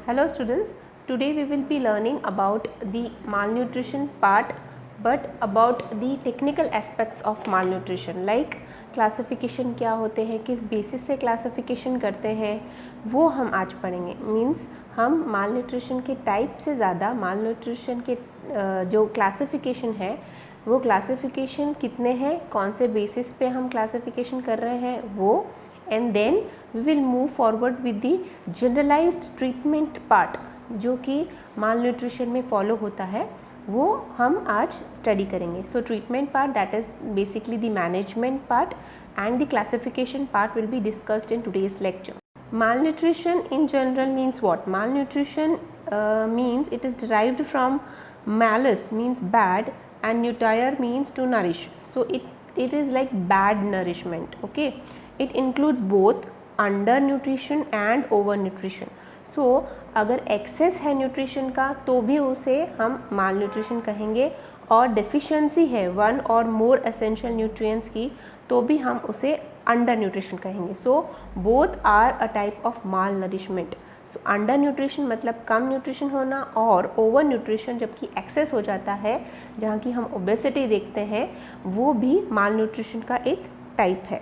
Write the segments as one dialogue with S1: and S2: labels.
S1: Hello students, today we will be learning about the malnutrition part but about the technical aspects of malnutrition like classification क्या होते हैं, किस basis से classification करते हैं, वो हम आज पढ़ेंगे। मीन्स हम मालन्यूट्रिशन के टाइप से ज़्यादा मालन्यूट्रिशन के जो क्लासिफिकेशन है वो क्लासिफिकेशन कितने हैं, कौन से बेसिस पे हम क्लासिफिकेशन कर रहे हैं वो, and then we will move forward with the generalized treatment part जो कि मालन्यूट्रिशन में फॉलो होता है, वो हम आज स्टडी करेंगे। सो treatment part that is basically the management part and the classification part will be discussed in today's lecture. Malnutrition in general means what? Malnutrition means it is derived from malus means bad and nutire means to nourish. So it is like bad nourishment. Okay, it includes both undernutrition and overnutrition. So अगर access है nutrition का तो भी उसे हम malnutrition कहेंगे, और deficiency है वन और मोर एसेंशियल न्यूट्रिएंट्स की तो भी हम उसे अंडर न्यूट्रिशन कहेंगे. So both are a type of malnourishment. So under nutrition मतलब कम न्यूट्रिशन होना, और ओवर न्यूट्रिशन जबकि एक्सेस हो जाता है जहाँ की हम ओबेसिटी देखते हैं, वो भी माल न्यूट्रिशन का एक टाइप है.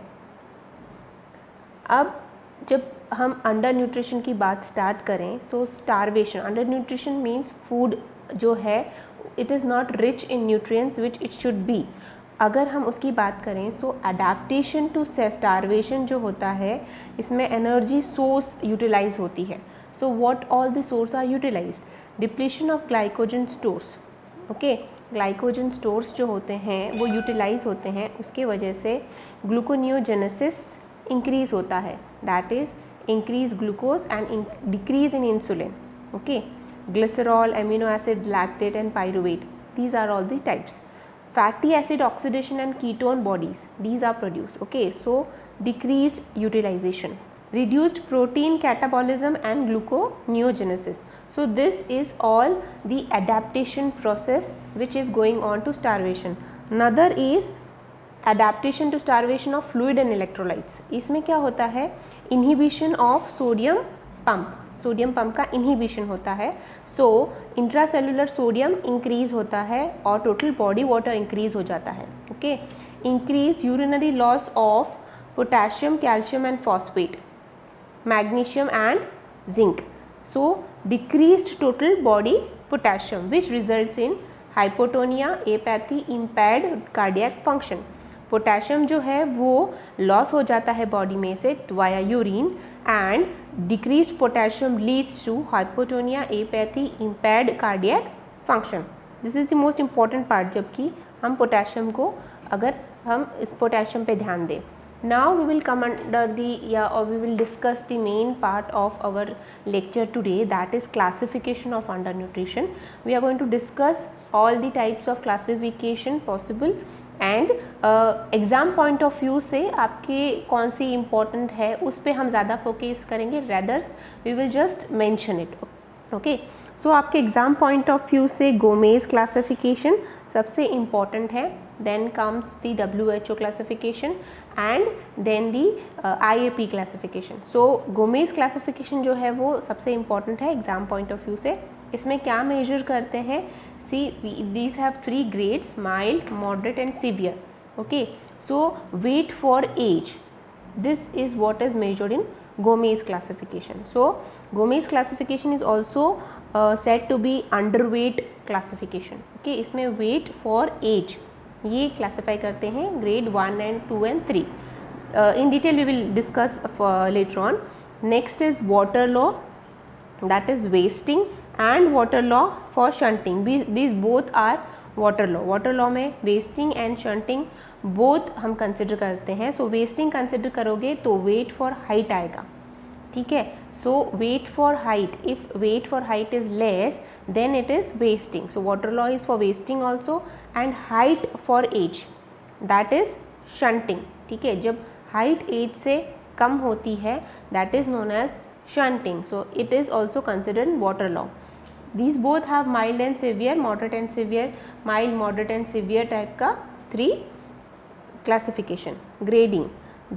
S1: अब जब हम अंडर न्यूट्रिशन की बात स्टार्ट करें, so starvation. Under nutrition means food जो है it is not rich in nutrients which it should be. अगर हम उसकी बात करें सो अडेप्टेशन टू स्टारवेशन जो होता है इसमें एनर्जी सोर्स यूटिलाइज होती है. So what all the source are utilized? Depletion of glycogen stores. Okay, glycogen stores जो होते हैं वो यूटिलाइज होते हैं, उसके वजह से ग्लूकोनियोजेनेसिस इंक्रीज होता है, that is increase glucose and decrease in insulin. Okay, glycerol, amino acid, lactate and pyruvate, these are all the types. Fatty acid oxidation and ketone bodies, these are produced. Okay, so decreased utilization, reduced protein catabolism and gluconeogenesis. So this is all the adaptation process which is going on to starvation. Another is adaptation to starvation of fluid and electrolytes. इसमें क्या होता है? inhibition of sodium pump. Sodium pump का inhibition होता है. सो intracellular sodium increase होता है और टोटल बॉडी वाटर इंक्रीज हो जाता है. Okay, increase urinary loss of potassium, calcium and phosphate, magnesium and zinc. So decreased total body potassium which results in hypotonia, apathy, impaired cardiac function. Potassium जो है वो loss हो जाता है body में से via urine, and decreased potassium leads to hypotonia, apathy, impaired cardiac function. This is the most important part. जबकि हम पोटेशियम को अगर हम इस पोटेशियम पे ध्यान दें. Now we will come under the or we will discuss the main part of our lecture today, that is classification of undernutrition. We are going to discuss all the types of classification possible and exam point of view से आपके कौन सी important है उस पर हम ज़्यादा focus करेंगे, rathers we will just mention it. Okay, so आपके एग्ज़ाम पॉइंट ऑफ व्यू से गोमेज क्लासिफिकेशन सबसे इम्पॉर्टेंट है, then comes the WHO classification and then the IAP classification. So Gomez classification जो है वो सबसे इम्पॉर्टेंट है एग्ज़ाम पॉइंट ऑफ व्यू से. इसमें क्या मेजर करते हैं? These have 3 grades: mild, moderate and severe. Okay, so weight for age, this is what is measured in Gomez classification. So Gomez classification is also said to be underweight classification. Okay, इसमें weight for age ये classify करते हैं grade 1 and 2 and 3. In detail we will discuss later on. Next is water law, that is wasting, and water law for shunting. These both are water law. water law में wasting and shunting both हम consider करते हैं. so wasting consider करोगे तो weight for height आएगा, ठीक है. so weight for height, if weight for height is less then it is wasting. so water law is for wasting also, and height for age, that is shunting. ठीक है, जब height age से कम होती है that is known as shunting. so it is also considered water law. These both have mild and severe, moderate and severe, mild, moderate and severe type का 3 classification. Grading,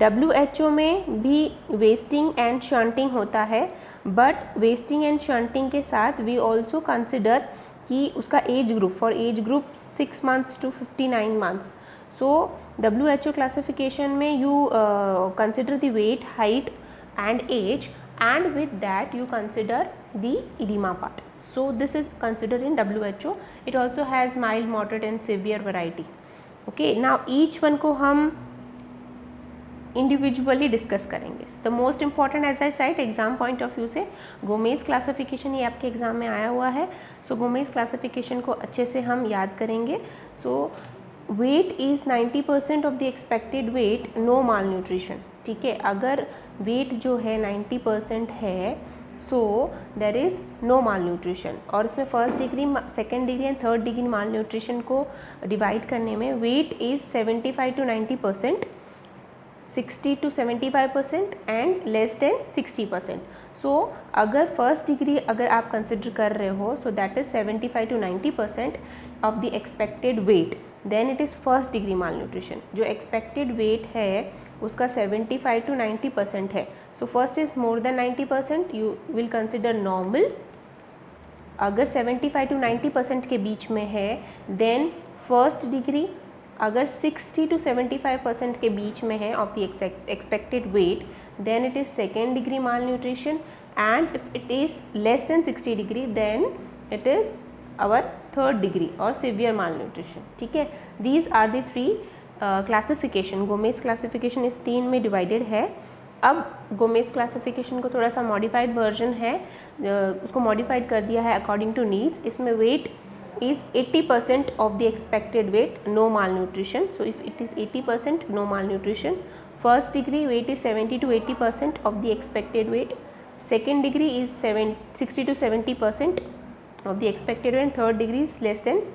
S1: WHO में भी wasting and shunting होता है, but wasting and shunting के साथ we also consider कि उसका age group, for age group 6 months to 59 months. So WHO classification में you consider the weight, height and age, and with that you consider the edema part. So this is considered in WHO. It also has mild, moderate and severe variety. Okay, now each one को हम individually discuss करेंगे. The most important as I said exam point of view से Gomez classification, ये आपके exam में आया हुआ है. सो गोमेज क्लासिफिकेशन को अच्छे से हम याद करेंगे. So weight is 90% of the expected weight, no malnutrition. ठीक है, अगर वेट जो है 90% है so there is no malnutrition. और इसमें first degree, second degree and third degree malnutrition को डिवाइड करने में weight is 75 to 90%, 60 to 75% and less than 60%. So अगर फर्स्ट डिग्री अगर आप कंसिडर कर रहे हो, so that is 75 to 90% of the expected weight, then it is first degree malnutrition. जो एक्सपेक्टेड वेट है उसका 75 to 90% है. So first is more than 90%, you will consider normal. अगर 75 to 90% के बीच में है देन फर्स्ट डिग्री. अगर 60 to 75% के बीच में है of the expected weight, then it is second degree malnutrition. And if it is less than 60 degree then it is our third degree और सिवियर माल न्यूट्रिशन. ठीक है, these are the three classification. Gomez classification इस 3 में divided है. अब Gomez classification को थोड़ा सा मॉडिफाइड वर्जन है, उसको मॉडिफाइड कर दिया है अकॉर्डिंग टू नीड्स. इसमें wait is 80% of the expected weight, no malnutrition. So if it is 80%, no malnutrition. First degree weight is 70 to 80% of the expected weight. Second degree is 60 to 70% of the expected weight, and third degree is less than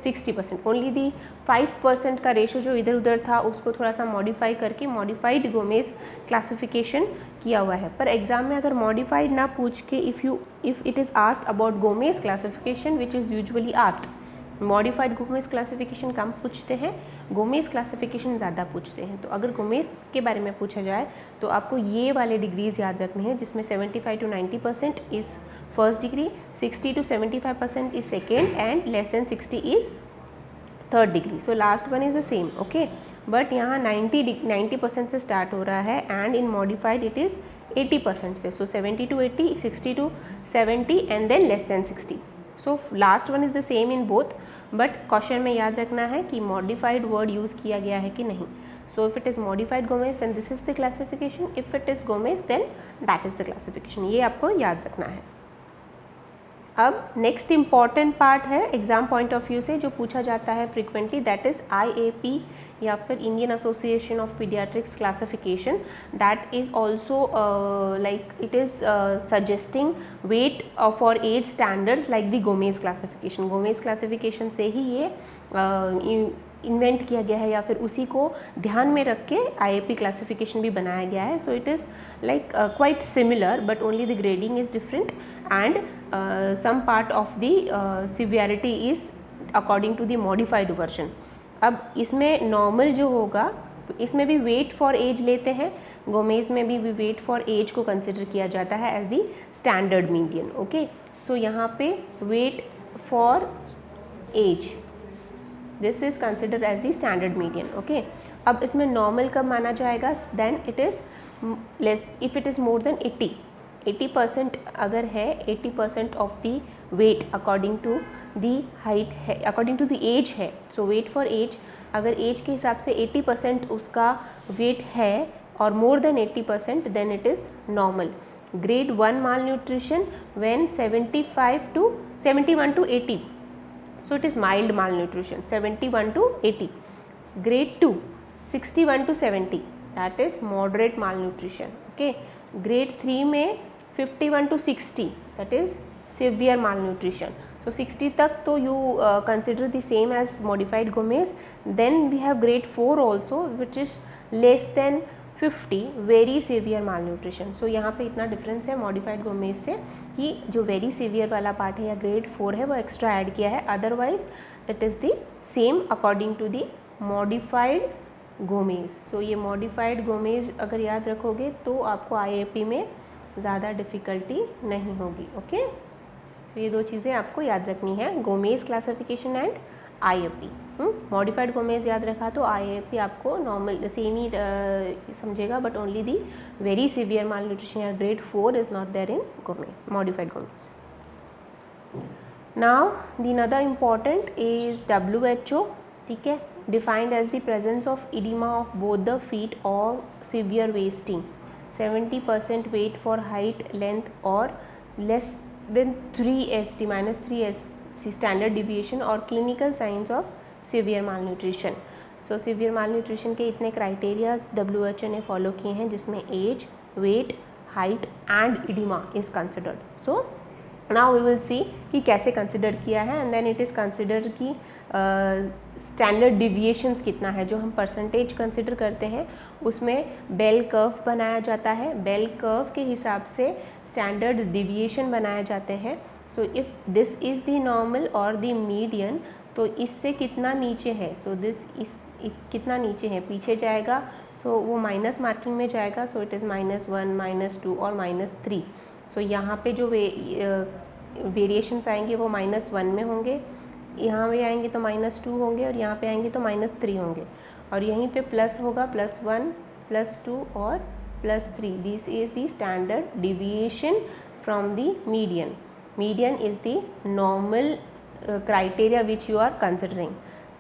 S1: 60%. Only the 5% का ratio जो इधर उधर था उसको थोड़ा सा modify करके modified Gomez classification किया हुआ है. पर एग्जाम में अगर मॉडिफाइड ना पूछ के if it is asked about Gomez classification which is usually asked, modified Gomez classification कम पूछते हैं, गोमेज क्लासिफिकेशन ज़्यादा पूछते हैं. तो अगर गोमेज के बारे में पूछा जाए तो आपको ये वाले डिग्रीज़ याद रखने हैं जिसमें 75 to 90% is first degree, 60 to 75% is second and less than 60 is third degree. So last one is the same. Okay, but यहाँ 90% से स्टार्ट हो रहा है and in modified it is 80% से. सो 70 to 80, 60 to 70 and then less than 60. So last one is the same in both, but question में याद रखना है कि मॉडिफाइड वर्ड यूज़ किया गया है कि नहीं. So if it is modified Gomez then this is the classification, if it is Gomez then that is the classification. ये आपको याद रखना है. अब नेक्स्ट इम्पॉर्टेंट पार्ट है एग्ज़ाम पॉइंट ऑफ व्यू से जो पूछा जाता है फ्रिक्वेंटली, दैट इज़ IAP या फिर Indian association of paediatrics classification. That is also like it is suggesting weight for age standards like the Gomez classification. Gomez classification से ही ये इन्वेंट किया गया है या फिर उसी को ध्यान में रख के IAP क्लासिफिकेशन भी बनाया गया है. So it is like quite similar but only the grading is different and some part of the severity is according to the modified version. अब इसमें नॉर्मल जो होगा इसमें भी वेट फॉर एज लेते हैं, गोमेज में भी वेट फॉर एज को कंसिडर किया जाता है as the standard median. Okay, so यहाँ पे weight for age this is consider as the standard median. Okay, अब इसमें नॉर्मल कब माना जाएगा, then it is less if it is more than 80% अगर है 80% of the weight according to the height है, अकॉर्डिंग टू दी एज है. So weight for age अगर एज के हिसाब से 80% उसका वेट है और more than 80% then it is normal. Grade 1 malnutrition when 71 to 80, so it is mild malnutrition 71 to 80. Grade 2 61 to 70, that is moderate malnutrition. Okay, grade 3 में 51 to 60, that is severe malnutrition. So 60 तक तो you consider the same as modified Gomez. Then we have grade 4 also which is less than 50, very severe malnutrition. So यहाँ पे इतना difference है modified Gomez से कि जो very severe वाला पार्ट है या grade 4 है वो एक्स्ट्रा ऐड किया है, otherwise it is the same according to the modified Gomez. So ये modified Gomez अगर याद रखोगे तो आपको IAP में ज़्यादा डिफ़िकल्टी नहीं होगी। ओके, तो ये दो चीज़ें आपको याद रखनी है, Gomez classification and IAP। Modified Gomez याद रखा तो IAP आपको नॉर्मल सेम ही समझेगा, but only the very severe malnutrition या grade 4 is not there in Gomez, modified Gomez. Now the another important is WHO, ठीक है, defined as the presence of oedema of both the feet और severe wasting, 70% weight for height length और less than 3 -3 standard deviation और clinical science of severe malnutrition. So severe malnutrition के इतने criterias WHO ने follow किए हैं, जिसमें age, weight, height and oedema is considered. So now we will see कि कैसे कंसिडर किया है, and then it is consider कि स्टैंडर्ड डिविएशंस कितना है। जो हम परसेंटेज कंसिडर करते हैं उसमें बेल कर्व बनाया जाता है, बेल कर्व के हिसाब से स्टैंडर्ड डिविएशन बनाए जाते हैं। So if this is the normal और द मीडियन, तो इससे कितना नीचे है, सो दिस इस कितना नीचे है, पीछे जाएगा, सो वो माइनस मार्किंग में जाएगा, सो इट इज़ -1, -2 और -3। सो यहाँ पे जो वेरिएशंस आएंगे वो -1 में होंगे, यहाँ पे आएंगे तो -2 होंगे, और यहाँ पे आएंगे तो -3 होंगे, और यहीं पे प्लस होगा, +1, +2 और +3। This is the standard deviation from the median. Median is the normal criteria which you are considering.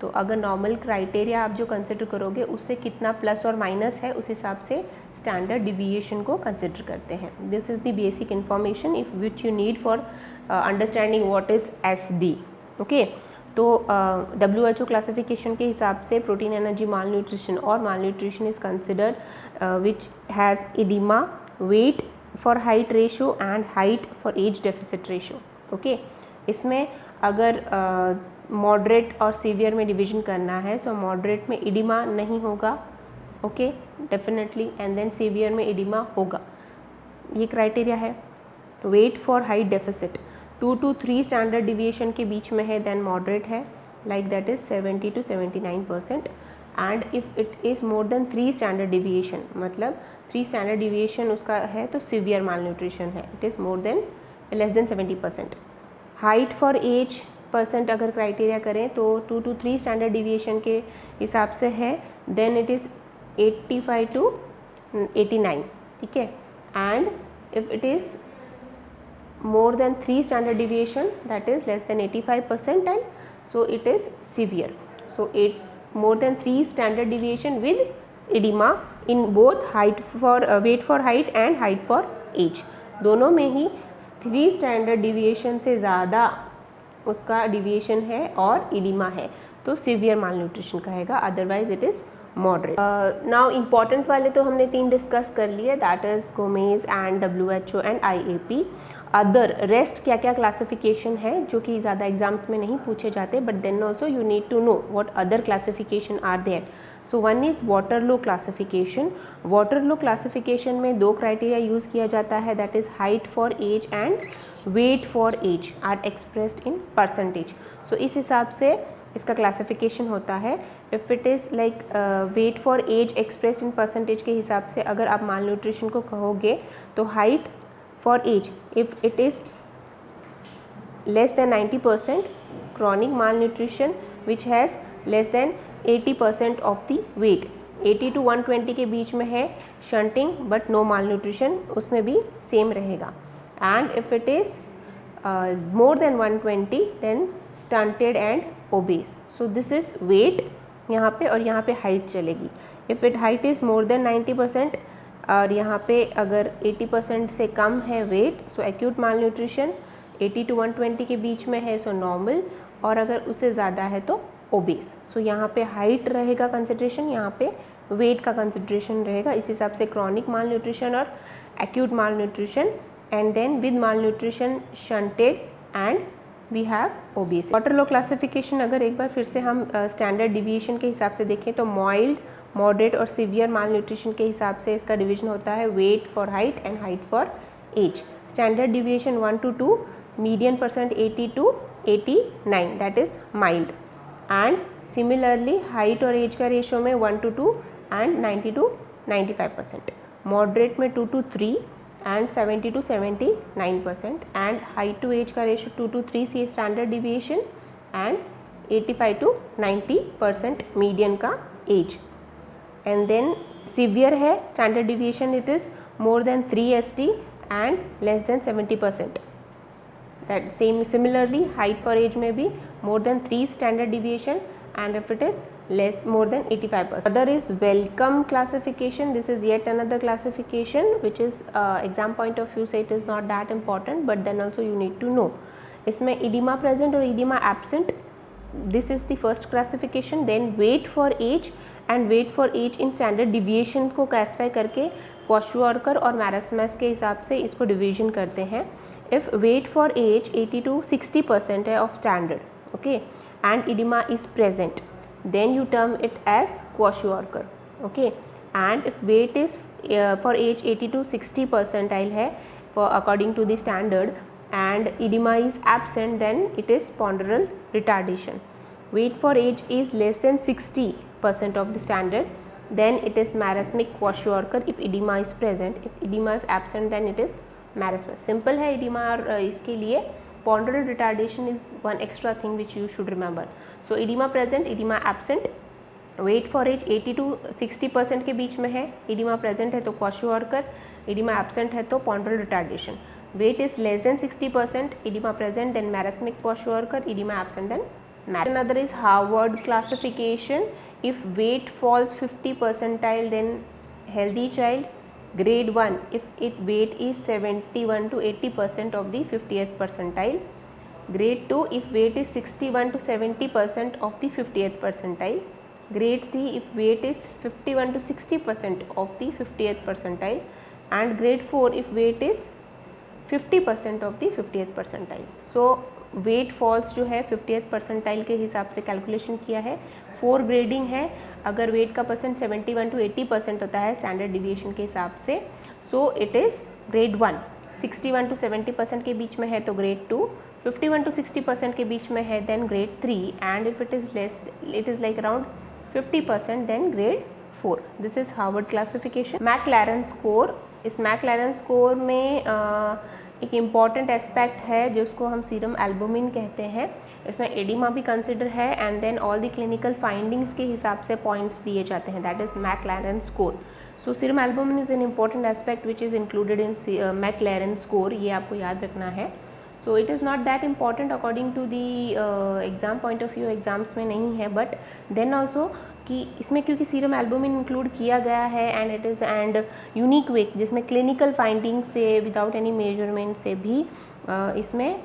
S1: तो अगर नॉर्मल क्राइटेरिया आप जो कंसिडर करोगे उससे कितना प्लस और माइनस है, उस हिसाब से स्टैंडर्ड डिविएशन को कंसिडर करते हैं। This is the basic information if which you need for understanding what is SD। Okay, तो WHO क्लासिफिकेशन के हिसाब से प्रोटीन एनर्जी माल न्यूट्रिशन और malnutrition is considered which has oedema, weight for height ratio and height for age deficit ratio. Okay, इसमें अगर moderate और severe में division करना है, सो मॉडरेट में इडिमा नहीं होगा, okay, definitely, and then severe में इडिमा होगा। ये क्राइटेरिया है। Weight for height deficit 2 to 3 standard deviation के बीच में है, देन मॉडरेट है, like that is 70 to 79%। And if it is more than 3 standard deviation, मतलब 3 स्टैंडर्ड डिविएशन उसका है, तो सीवियर माल न्यूट्रिशन है, it is more than less than 70%। Height for age percent अगर क्राइटेरिया करें तो 2 to 3 स्टैंडर्ड डिविएशन के हिसाब से है, देन इट इज़ 85 to 89, ठीक है। And if it is more than 3 standard deviation, that is less than 85%, and so it is severe. So more than 3 standard deviation with edema in both height for weight for height and height for age, दोनों में ही 3 standard deviation से ज़्यादा उसका deviation है और edema है, तो severe malnutrition कहेगा, otherwise it is moderate. Now important वाले तो हमने 3 डिस्कस कर लिए, that is Gomez and WHO and IAP। Other rest क्या क्या क्लासिफिकेशन है जो कि ज़्यादा एग्जाम्स में नहीं पूछे जाते, but then also you need to know what other classification are there. So one is Waterloo classification. Waterloo classification में 2 क्राइटेरिया यूज़ किया जाता है, that is height for age and weight for age are expressed in percentage. So इस हिसाब से इसका classification होता है। If it is like weight for age express in percentage के हिसाब से अगर आप माल न्यूट्रिशन को कहोगे तो height for age if it is less than 90%, chronic malnutrition which has less than 80% of the weight, 80 to 120 के बीच में है stunting but no malnutrition, उसमें भी सेम रहेगा। And if it is more than 120 then stunted and obese. So this is weight यहाँ पे, और यहाँ पे हाइट चलेगी। If it height is more than 90% और यहाँ पे अगर 80% से कम है weight, so acute malnutrition, 80 to 120 के बीच में है सो नॉर्मल, और अगर उससे ज़्यादा है तो ओबेस। सो यहाँ पे हाइट रहेगा कंसिड्रेशन, यहाँ पे वेट का कंसिड्रेशन रहेगा। इस हिसाब से क्रॉनिक माल न्यूट्रिशन और acute malnutrition, and then with malnutrition stunted and we have obese. Waterloo classification अगर एक बार फिर से हम स्टैंडर्ड डिविएशन के हिसाब से देखें तो माइल्ड, मॉडरेट और सीवियर माल न्यूट्रिशन के हिसाब से इसका डिवीजन होता है weight for height and height for age. Standard deviation 1 to 2, median percent 80 to 89, that is mild. And similarly height और एज का रेशो में 1 to 2 एंड 90 to 95%। मॉडरेट में 2 to 3 and 70 to 79%, and height to age का ratio 2 to 3 see standard deviation, and 85 to 90% median का age. And then severe है standard deviation, it is more than 3 ST and less than 70%. That similarly height for age may be more than 3 standard deviation, and if it is more than 85%. Other is Wellcome classification. This is yet another classification which is exam point of view say it is not that important, but then also you need to know. इसमें edema present और edema absent, this is the first classification. Then weight for age and weight for age in standard deviation को classify करके क्वाशुआर्कर और मैरस्मस के हिसाब से इसको division करते हैं. If weight for age 80 to 60% है of standard, okay, and edema is present, then you term it as क्वाशुआर्कर, okay. And if weight is for age 80 to 60 percentile है for according to the standard and edema is absent, then it is ponderal retardation. Weight for age is less than 60% of the standard, then it is marasmic क्वाशुआर्कर if edema is present. If edema is absent, then it is marasmus. Simple है edema और इसके लिए ponderal retardation is one extra thing which you should remember. So edema present, edema absent, weight for age 80 to 60% के बीच में है, edema present है तो क्वाशुआर्कर, edema absent है तो ponderal retardation. Weight is less than 60%, edema present, then marasmic क्वाशुआर्कर, edema absent, then marasmus. Another is Harvard classification. If weight falls 50 percentile, then healthy child. Grade 1 if it weight is 71 to 80% of the 50th percentile. Grade 2 if weight is 61 to 70% of the 50th percentile. Grade 3 if weight is 51 to 60% of the 50th percentile, and grade 4 if weight is 50% of the 50th percentile. So weight falls जो है 50th percentile के हिसाब से calculation किया है. 4 grading है. अगर wait का परसेंट 71 to 80% होता है स्टैंडर्ड डिविएशन के हिसाब से, सो इट इज़ ग्रेड 1. 61 to 70% के बीच में है तो ग्रेड 2, 51 to 60% के बीच में है then grade 3, and if it is less it is like around 50% then grade 4. This is Harvard classification. McLaren score. इस मैक्लैरन स्कोर में एक इम्पॉर्टेंट एस्पेक्ट है जिसको हम सीरम एल्बुमिन कहते हैं. इसमें एडिमा भी कंसिडर है, and then all the clinical findings के हिसाब से पॉइंट्स दिए जाते हैं. That is McLaren score. So serum albumin is an important aspect which is included in McLaren score. ये आपको याद रखना है. So it is not that important according to the exam point of view. Exams में नहीं है, but then also कि इसमें क्योंकि सीरम एल्बुमिन इंक्लूड किया गया है and it is and unique way जिसमें क्लिनिकल फाइंडिंग से विदाउट एनी मेजरमेंट से भी इसमें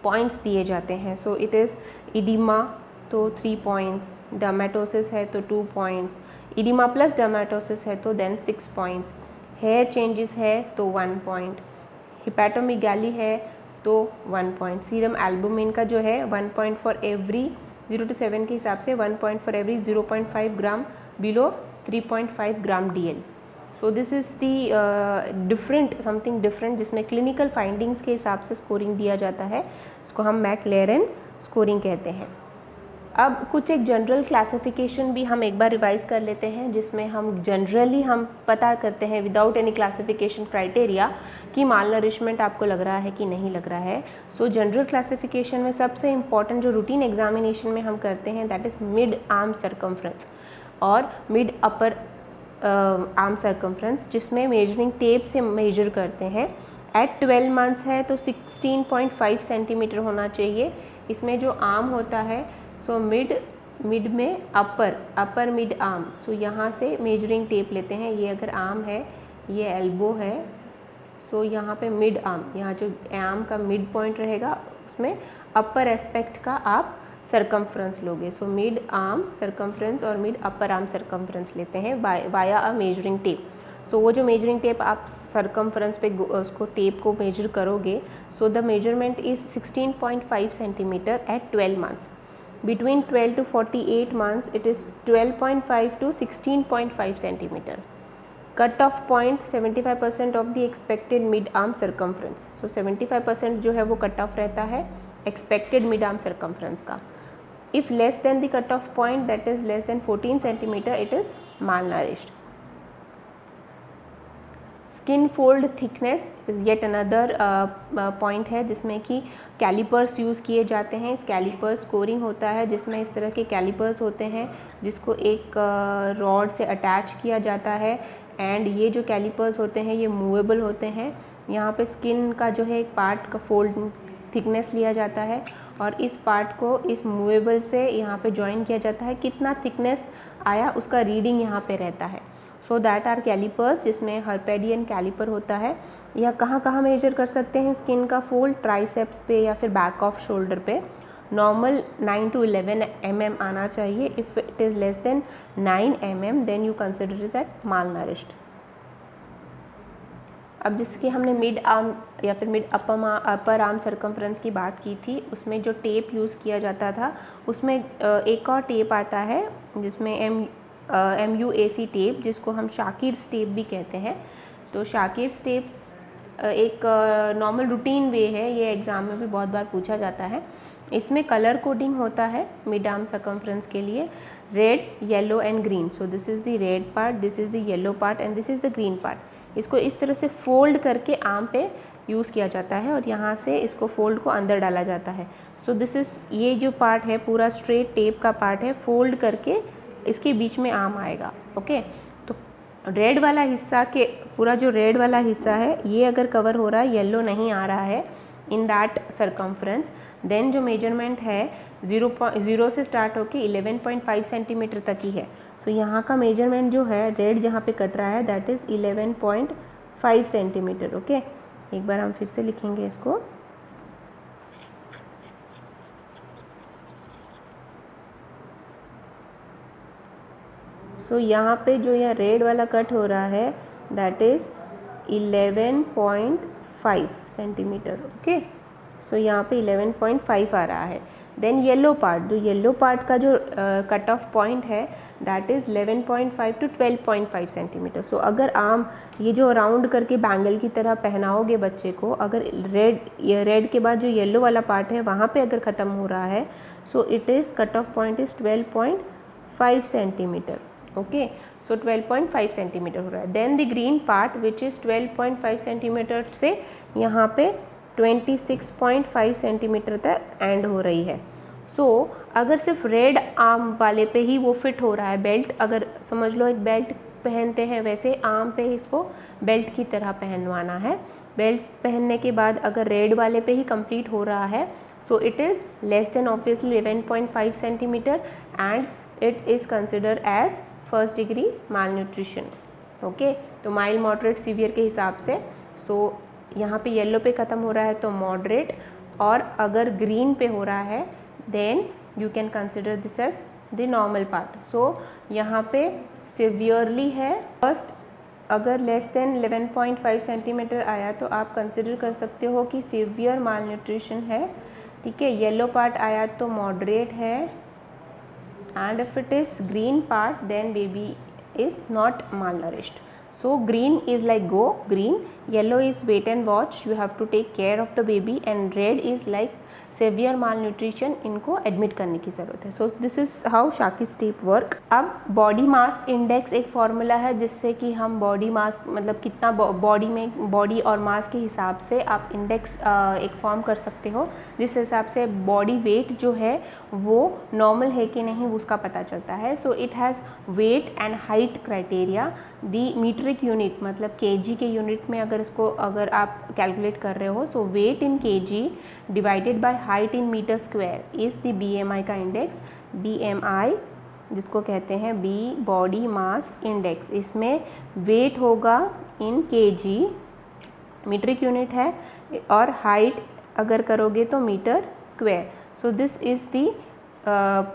S1: पॉइंट्स दिए जाते हैं. सो इट इज़ इडिमा तो 3 पॉइंट्स, डर्मेटोसिस है तो 2 पॉइंट्स, इडिमा प्लस डर्मेटोसिस है तो देन 6 पॉइंट्स, हेयर चेंजेस है तो 1 पॉइंट, हिपैटोमेगाली है तो 1 पॉइंट. सीरम एल्बुमिन का जो है 1 पॉइंट फॉर एवरी 0 to 7 के हिसाब से 1 point for every 0.5 gram below 3.5 gram DL. So this is the different something different जिसमें क्लिनिकल फाइंडिंग्स के हिसाब से स्कोरिंग दिया जाता है. इसको हम मैक्लैरन स्कोरिंग कहते हैं. अब कुछ एक जनरल क्लासिफिकेशन भी हम एक बार रिवाइज कर लेते हैं जिसमें हम जनरली हम पता करते हैं विदाउट एनी क्लासिफिकेशन क्राइटेरिया कि माल नरिशमेंट आपको लग रहा है कि नहीं लग रहा है. सो जनरल क्लासिफिकेशन में सबसे इम्पॉर्टेंट जो रूटीन एग्जामिनेशन में हम करते हैं that is mid arm circumference और मिड अपर आर्म सर्कम्फ्रेंस, जिसमें मेजरिंग टेप से मेजर करते हैं. एट 12 मंथ्स है तो 16.5 सेंटीमीटर होना चाहिए. इसमें जो आर्म होता है सो मिड में अपर मिड आर्म. सो यहाँ से मेजरिंग टेप लेते हैं. ये अगर आर्म है, ये एल्बो है, सो यहाँ पे मिड आर्म, यहाँ जो आर्म का मिड पॉइंट रहेगा उसमें अपर एस्पेक्ट का आप सर्कम्फ्रेंस लोगे. सो मिड आर्म सर्कम्फ्रेंस और मिड अपर आर्म सर्कम्फ्रेंस लेते हैं वाया अ मेजरिंग टेप. सो वो जो मेजरिंग टेप आप सर्कम्फ्रेंस पे उसको टेप को मेजर करोगे, so the measurement is 16.5 centimetre at 12 months. Between 12 to 48 months, it is 12.5 to 16.5 centimeter. Cut-off point 75% of the expected mid-arm circumference. So 75% जो है वो cut-off रहता है expected mid-arm circumference का. If less than the cut-off point, that is less than 14 centimeter, it is malnourished. Skin fold thickness yet another point है जिसमें कि callipers use किए जाते हैं। इस कैलिपर्स स्कोरिंग होता है जिसमें इस तरह के कैलिपर्स होते हैं जिसको एक रॉड से अटैच किया जाता है, एंड ये जो कैलिपर्स होते हैं ये मूवेबल होते हैं। यहाँ पे स्किन का जो है एक पार्ट का फोल्ड थिकनेस लिया जाता है और इस पार्ट को इस मूवेबल से यहाँ पे ज्वाइन किया जाता है। कितना थिकनेस आया उसका रीडिंग यहाँ पे रहता है। सो दैट आर कैलिपर्स, जिसमें हर्पेडियन कैलिपर होता है। यह कहाँ कहाँ मेजर कर सकते हैं स्किन का फोल्ड? ट्राइसेप्स पे या फिर बैक ऑफ शोल्डर पे। नॉर्मल 9 to 11 mm आना चाहिए। If it is less than 9 mm then you consider is at malnourished. अब जैसे कि हमने मिड आर्म या फिर मिड अपर आर्म सर्कम्फ्रेंस की बात की थी, उसमें जो टेप यूज़ किया जाता था उसमें एक और टेप आता है जिसमें MUAC टेप, जिसको हम शाकिर्स टेप भी कहते हैं। तो शाकिर्स टेप्स एक नॉर्मल रूटीन वे है, ये एग्ज़ाम में भी बहुत बार पूछा जाता है। इसमें कलर कोडिंग होता है मिड आर्म सर्कम्फ्रेंस के लिए, red, yellow and green. So this is the red part, this is the yellow part and this is the green part. इसको इस तरह से फोल्ड करके आर्म पे यूज़ किया जाता है और यहाँ से इसको फोल्ड को अंदर डाला जाता है। सो दिस इज़, ये जो पार्ट है पूरा स्ट्रेट टेप का पार्ट है, फोल्ड करके इसके बीच में आर्म आएगा। ओके, तो रेड वाला हिस्सा के पूरा जो रेड वाला हिस्सा है ये अगर कवर हो रहा है, येलो नहीं आ रहा है इन दैट सर्कम्फ्रेंस, देन जो मेजरमेंट है 0 से स्टार्ट होके 11.5 सेंटीमीटर तक ही है। सो यहाँ का मेजरमेंट जो है रेड जहाँ पे कट रहा है दैट इज़ 11.5 सेंटीमीटर। ओके, एक बार हम फिर से लिखेंगे इसको। सो यहाँ पे जो यह रेड वाला कट हो रहा है that is 11.5 centimetre. Okay, so यहाँ पे 11.5 आ रहा है। देन येलो पार्ट, जो येलो पार्ट का जो कट ऑफ पॉइंट है दैट इज़ 11.5 to 12.5 सेंटीमीटर। सो अगर आम ये जो राउंड करके बैंगल की तरह पहनाओगे बच्चे को, अगर रेड के बाद जो येलो वाला पार्ट है वहाँ पे अगर ख़त्म हो रहा है, so it is cut off point is 12.5 centimetre. Okay, so 12.5 centimetre हो रहा है। Then the green part which is 12.5 centimetre से यहाँ पे 26.5 सेंटीमीटर तक एंड हो रही है। सो अगर सिर्फ रेड आर्म वाले पे ही वो फिट हो रहा है, बेल्ट अगर समझ लो एक बेल्ट पहनते हैं वैसे आर्म पे इसको बेल्ट की तरह पहनवाना है। बेल्ट पहनने के बाद अगर रेड वाले पे ही कंप्लीट हो रहा है, so it is less than obviously 11.5 centimetre and it is consider as first degree malnutrition. Okay, तो माइल्ड, मॉडरेट, सीवियर के हिसाब से। सो यहाँ पे येलो पे ख़त्म हो रहा है तो मॉडरेट, और अगर ग्रीन पे हो रहा है then you can consider this as the normal part. So यहाँ पे सिवियरली है फर्स्ट, अगर लेस देन 11.5 सेंटीमीटर आया तो आप कंसिडर कर सकते हो कि सीवियर माल न्यूट्रिशन है। ठीक है, येलो पार्ट आया तो मॉडरेट है, and if it is green part then baby is not malnourished. So green is like go, green, yellow is wait and watch, you have to take care of the baby, and red is like severe malnutrition, इनको admit करने की ज़रूरत है। So this is how Shakir's tape work. अब body mass index एक formula है जिससे कि हम बॉडी मास मतलब कितना बॉडी में बॉडी और मास के हिसाब से आप इंडेक्स एक फॉर्म कर सकते हो, जिस हिसाब से बॉडी वेट जो है वो नॉर्मल है कि नहीं उसका पता चलता है। So it has weight and height criteria. The metric unit मतलब केजी के यूनिट में अगर आप कैलकुलेट कर रहे हो, so weight in KG divided by height in metre square is the BMI का इंडेक्स। BMI जिसको कहते हैं बी बॉडी मास इंडेक्स, इसमें वेट होगा इन केजी, मीट्रिक यूनिट है, और हाइट अगर करोगे तो metre square. So this is the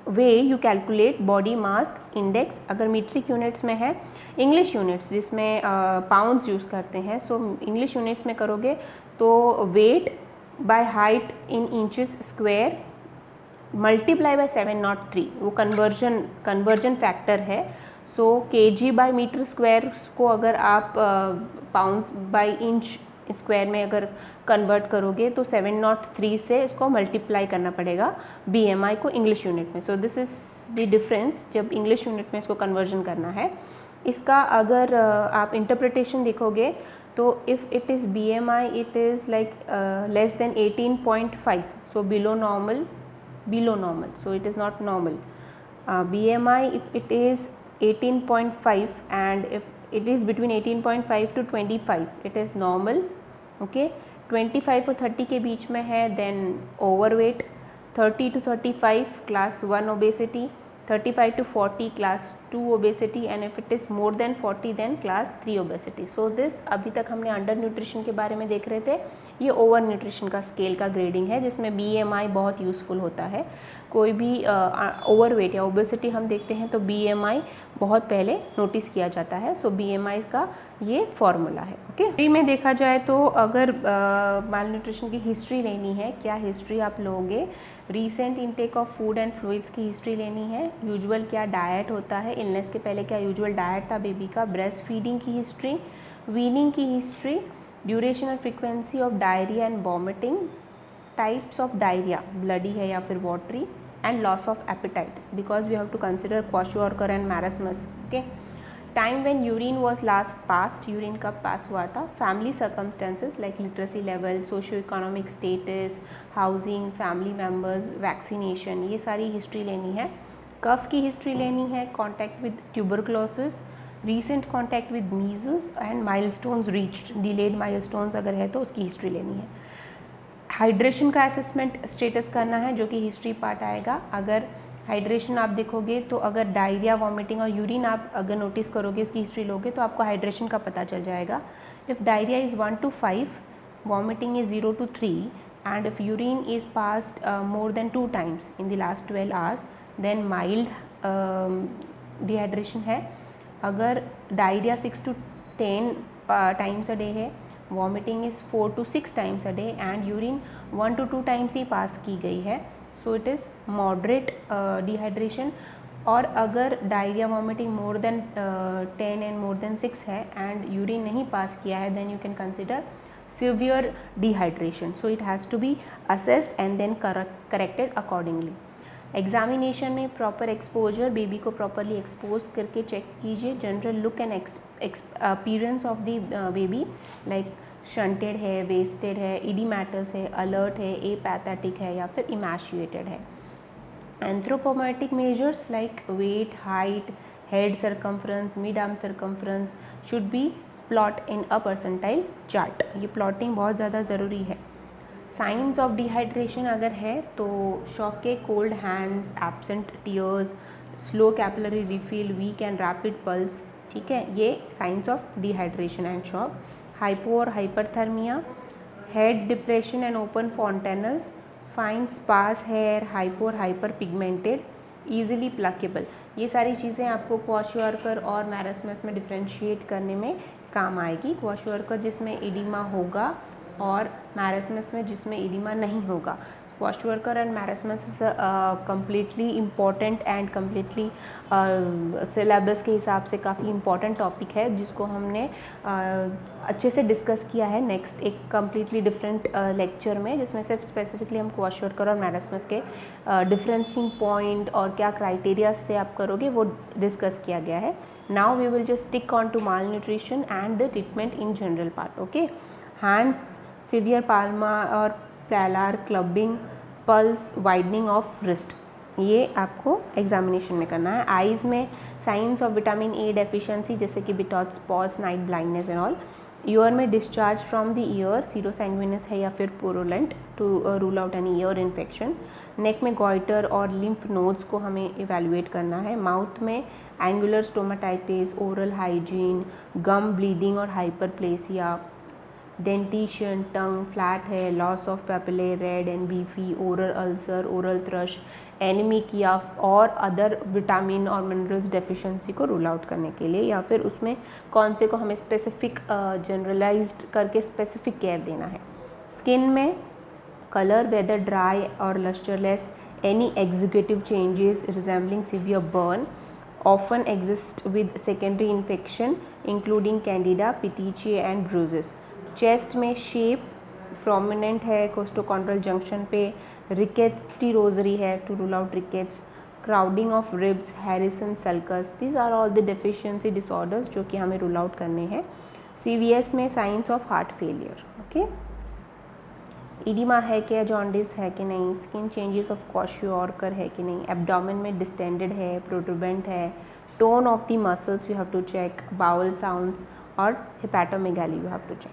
S1: way you calculate body mass index. अगर मीट्रिक यूनिट्स में है, इंग्लिश यूनिट्स जिसमें पाउंड्स यूज़ करते हैं, सो इंग्लिश यूनिट्स में करोगे तो weight by height in inches square multiply by 703, वो कन्वर्जन फैक्टर है। So KG by metre square को अगर आप पाउंड्स बाय इंच स्क्वायर में अगर कन्वर्ट करोगे तो 703 से इसको मल्टीप्लाई करना पड़ेगा BMI को इंग्लिश यूनिट में। सो दिस इज़ द डिफरेंस जब इंग्लिश यूनिट में इसको कन्वर्जन करना है। इसका अगर आप इंटरप्रिटेशन देखोगे तो if it is BMI it is like less than 18.5, so below normal, so it is not normal. BMI if it is 18.5 and if it is between 18.5 to 25 it is normal. Okay, 25 और 30 के बीच में है then overweight, 30 to 35 class 1 obesity, 35 to 40 class 2 obesity and if it is more than 40 then class 3 obesity. So this अभी तक हमने under nutrition के बारे में देख रहे थे, ये ओवर न्यूट्रिशन का स्केल का ग्रेडिंग है जिसमें BMI बहुत यूज़फुल होता है। कोई भी ओवरवेट या ओबेसिटी हम देखते हैं तो BMI बहुत पहले नोटिस किया जाता है। सो BMI का ये फॉर्मूला है। ओके, फ्री में देखा जाए तो अगर माल न्यूट्रिशन की हिस्ट्री लेनी है, क्या हिस्ट्री आप लोगे, recent intake of food and fluids की हिस्ट्री लेनी है, यूजुअल क्या डाइट होता है, इलनेस के पहले क्या यूजुअल डाइट था बेबी का, ब्रेस्ट फीडिंग की हिस्ट्री, वीनिंग की हिस्ट्री, ड्यूरेशन और frequency of diarrhoea and vomiting, types of diarrhoea bloody है या फिर watery, and loss of appetite because we have to consider kwashiorkor and marasmus. Okay, time when urine was last passed, urine कब pass हुआ था, family circumstances like literacy level, socio economic status, housing, family members, vaccination, ये सारी history लेनी है। कफ की history लेनी है, contact with tuberculosis, recent contact with measles and milestones reached, delayed milestones अगर है तो उसकी हिस्ट्री लेनी है। हाइड्रेशन का असेसमेंट स्टेटस करना है जो कि हिस्ट्री पार्ट आएगा। अगर हाइड्रेशन आप देखोगे तो अगर डायरिया, वॉमिटिंग और यूरिन आप अगर नोटिस करोगे, उसकी हिस्ट्री लोगे तो आपको हाइड्रेशन का पता चल जाएगा। If diarrhoea is 1 to 5, vomiting is 0 to 3 and if urine is passed more than 2 times in the last 12 hours then mild dehydration है। अगर diarrhoea 6 to 10 times a day है, vomiting is 4 to 6 times a day and urine 1 to 2 times ही pass की गई है, so it is moderate dehydration. और अगर diarrhoea, vomiting more than 10 and more than 6 है एंड यूरिन नहीं पास किया है then you can consider severe dehydration, so it has to be assessed and then corrected accordingly. Examination में proper exposure, baby को properly expose करके check कीजिए। General look and appearance of the baby like stunted है, wasted है, oedematous है, alert है, एपैथेटिक है या फिर इमैशुएटेड है। Anthropometric measures like weight, height, head circumference, mid arm circumference should be plot in a percentile chart. ये प्लॉटिंग बहुत ज़्यादा ज़रूरी है। साइंस ऑफ डिहाइड्रेशन अगर है तो शॉक के cold hands, absent tears, slow capillary refill, weak and rapid pulse, ठीक है, ये signs of dehydration and shock. Hypo और hyperthermia, head depression and open fontanelles, fine sparse hair, hypo और hyper pigmented, easily pluckable, ये सारी चीज़ें आपको क्वाशोआर्कर और मैरस्मस में डिफ्रेंशिएट करने में काम आएगी। क्वाशोआर्कर जिसमें एडिमा होगा और मैरस्मस में जिसमें एडिमा नहीं होगा। Kwashiorkor and marasmus is completely important and completely syllabus के हिसाब से काफ़ी इम्पॉर्टेंट टॉपिक है जिसको हमने अच्छे से डिस्कस किया है नेक्स्ट एक कम्प्लीटली डिफरेंट लेक्चर में, जिसमें सिर्फ स्पेसिफिकली हम क्वाशोआर्कर और मैरस्मस के डिफरेंसिंग पॉइंट और क्या क्राइटेरिया से आप करोगे वो डिस्कस किया गया है। Now we will just stick on to malnutrition and the treatment in general part. Okay, hands, severe palmar और प्लैलार clubbing, pulse, widening of wrist, ये आपको एग्जामिनेशन में करना है। आइज़ में signs of vitamin A deficiency जैसे कि Bitot spots, night blindness and all. Ear में discharge from the ear, serosanguineous है या फिर purulent to rule out any ear infection. Neck में गॉइटर और लिम्फ नोड्स को हमें इवेल्युएट करना है। माउथ में angular stomatitis, oral hygiene, gum bleeding और हाइपरप्लेसिया, डेंटिशन, टंग फ्लैट है, loss of papillae, red and beefy, oral ulcer, oral thrush, anaemic या और अदर विटामिन और मिनरल्स डेफिशिएंसी को रूल आउट करने के लिए, या फिर उसमें कौन से को हमें स्पेसिफिक जनरलाइज्ड करके स्पेसिफिक केयर देना है। स्किन में कलर वेदर ड्राई और lustreless, any executive changes resembling severe burn often exist with secondary infection including candida, petechiae and bruises. Chest में शेप प्रोमिनेंट है कोस्टोकॉन्ड्रल जंक्शन पे, रिकेट्स रोजरी है to rule out rickets, crowding of ribs, Harrison sulcus, these are all the deficiency disorders जो कि हमें rule out करने हैं। CVS में signs of heart failure, okay. Oedema है क्या, जॉन्डिस है कि नहीं, स्किन चेंजेस ऑफ क्वाशियोर्कर है कि नहीं, एब्डोमेन में डिस्टेंडेड है, प्रोटूबेंट है, tone of the muscles you have to check, bowel sounds और hepatomegaly you have to check.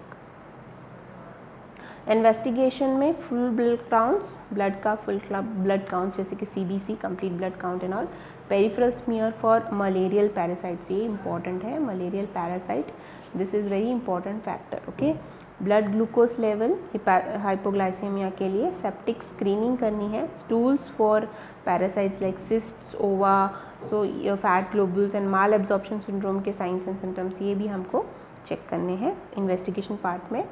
S1: Investigation में फुल ब्लड काउंट्स, ब्लड का फुल ब्लड काउंट्स जैसे कि CBC, complete blood count and all. Peripheral smear for malarial parasites, ये important है, malarial parasite, this is very important factor, okay. Blood glucose level hypoglycaemia के लिए, septic screening करनी है, stools for parasites like cysts, ओवा, सो fat globules and malabsorption syndrome के signs and symptoms ये भी हमको चेक करने हैं इन्वेस्टिगेशन पार्ट में।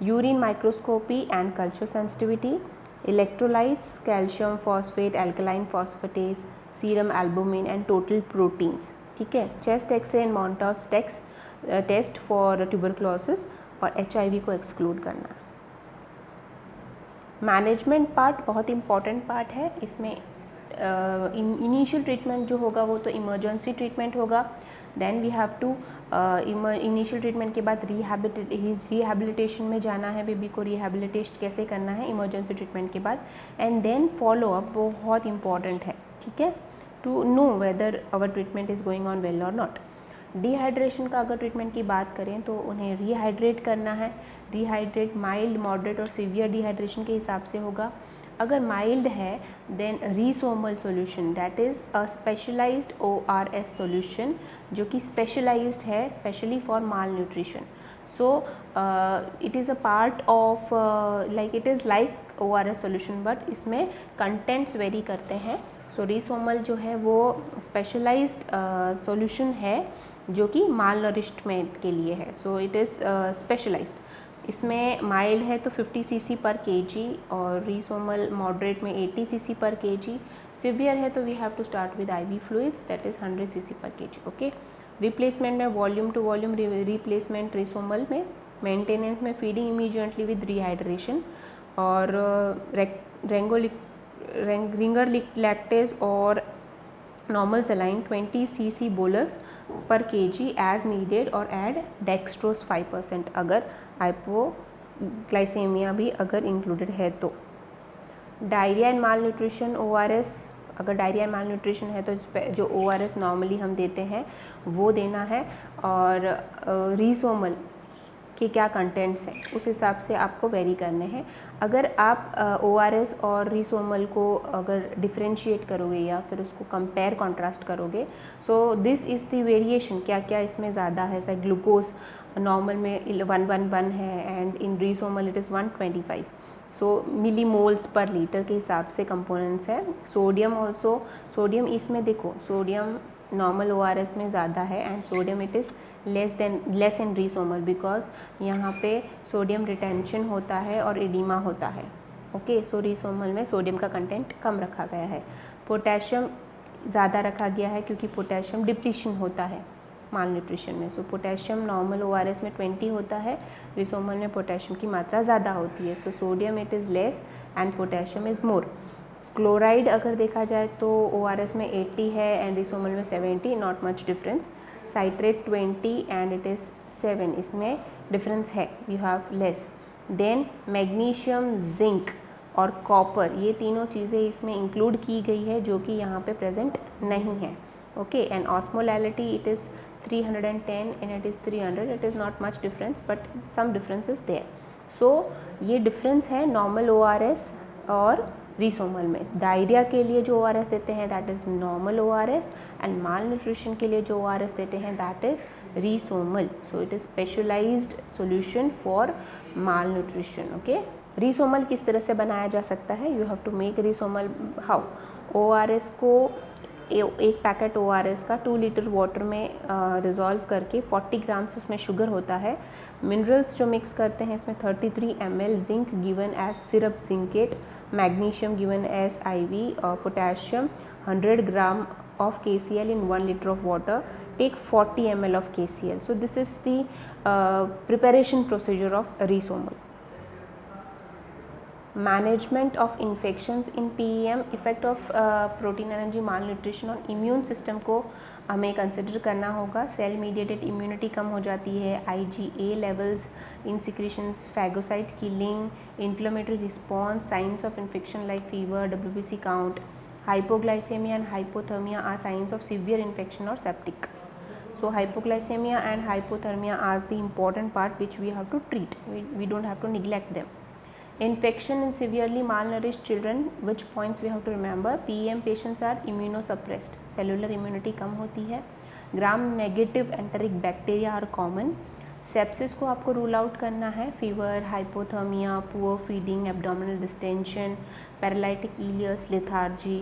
S1: Urine microscopy and culture sensitivity, electrolytes, calcium phosphate, alkaline phosphatase, serum albumin and total proteins, ठीक है। Chest x ray and Mantoux test for tuberculosis और HIV को एक्सक्लूड करना। मैनेजमेंट पार्ट बहुत इंपॉर्टेंट पार्ट है, इसमें इनिशियल ट्रीटमेंट जो होगा वो तो इमरजेंसी ट्रीटमेंट होगा, then we have to initial treatment के बाद रिहैबिलिटेशन में जाना है, बेबी को रिहैबिलिटेट कैसे करना है इमरजेंसी ट्रीटमेंट के बाद, एंड देन फॉलो अप बहुत इंपॉर्टेंट है, ठीक है, to know whether our treatment is going on well और नॉट। डिहाइड्रेशन का अगर ट्रीटमेंट की बात करें तो उन्हें रिहाइड्रेट करना है, रिहाइड्रेट माइल्ड, मॉडरेट और सीवियर डिहाइड्रेशन के हिसाब से होगा। अगर माइल्ड है then ReSoMal solution, that is a specialised ORS solution जो कि स्पेशलाइज्ड है specially for malnutrition. So it is a part of like it is like ORS solution but इसमें कंटेंट्स वेरी करते हैं। सो रीसोमल जो है वो स्पेशलाइज्ड सॉल्यूशन है जो कि माल नरिश्डमेंट के लिए है, सो इट इज़ स्पेशलाइज्ड। इसमें माइल्ड है तो 50 cc पर kg और रीसोमल मॉडरेट में 80 cc पर kg, सिवियर है तो we have to start with IV fluids that is 100 cc per kg, okay. Replacement में volume to volume replacement ReSoMal में, maintenance में फीडिंग इमीडिएटली विद रिहाइड्रेशन और Ringer lactate और normal saline 20 cc bolus per kg as needed और add dextrose 5% अगर hypoglycaemia भी अगर included है तो। Diarrhoea and malnutrition ORS, अगर डायरिया एंड माल न्यूट्रिशन है तो जो ORS नॉर्मली हम देते हैं वो देना है, और रीसोमल के क्या कंटेंट्स हैं उस हिसाब से आपको वेरी करने हैं। अगर आप ORS और रीसोमल को अगर डिफ्रेंशिएट करोगे या फिर उसको कंपेयर कॉन्ट्रास्ट करोगे, सो दिस इज़ द वेरिएशन, क्या क्या इसमें ज़्यादा है। जैसे ग्लूकोज नॉर्मल में 111 है and in ReSoMal it is 125, so millimoles per litre के हिसाब से कंपोनेंट्स है। सोडियम ऑल्सो, सोडियम इसमें देखो सोडियम नॉर्मल ORS में ज़्यादा है and sodium it is less in ReSoMal because यहाँ पे सोडियम रिटेंशन होता है और एडिमा होता है, ओके। सो रीसोमल में सोडियम का कंटेंट कम रखा गया है। पोटेशियम ज़्यादा रखा गया है क्योंकि पोटेशियम डिप्लीशन होता है माल न्यूट्रिशन में। सो पोटेशियम नॉर्मल ORS में 20 होता है, रीसोमल में पोटेशियम की मात्रा ज़्यादा होती है, so sodium it is less and potassium is more. Chloride अगर देखा जाए तो ORS में 80 है एंड रीसोमल में 70, not much difference. Citrate 20 and it is 7, इसमें डिफरेंस है, you have less. Then magnesium, zinc और कॉपर, ये तीनों चीज़ें इसमें इंक्लूड की गई है जो कि यहाँ पे प्रेजेंट नहीं है, okay. And osmolality it is 310 and it is 300, it is not much difference but some difference is there. So ये डिफरेंस है नॉर्मल ORS और रीसोमल में। डायरिया के लिए जो ORS देते हैं that is normal ORS and malnutrition के लिए जो ORS देते हैं that is ReSoMal. So it is specialised solution for malnutrition, okay. ReSoMal किस तरह से बनाया जा सकता है, you have to make ReSoMal how. ORS को एक पैकेट ORS का 2 लीटर वाटर में डिज़ोल्व करके 40 ग्राम्स उसमें शुगर होता है। मिनरल्स जो मिक्स करते हैं इसमें 33 ml zinc given as syrup zincate, magnesium given as IV और potassium 100 gram of KCl in 1 liter of water, take 40 ml of KCl. So this is the preparation procedure of Resomal. Management of infections in PEM, effect of protein energy malnutrition और immune system को हमें consider करना होगा। Cell mediated immunity कम हो जाती है, IgA levels in secretions, phagocyte killing, inflammatory response, science of infection like fever, WBC count, hypoglycemia and hypothermia are signs of severe infection or septic. So hypoglycemia and hypothermia are the important part which we have to treat. We don't have to neglect them. Infection in severely malnourished children, which points we have to remember? PEM patients are immunosuppressed, cellular immunity कम होती है, gram negative enteric bacteria are common. Sepsis को आपको rule out करना है, fever, hypothermia, poor feeding, abdominal distension, paralytic ileus, lethargy.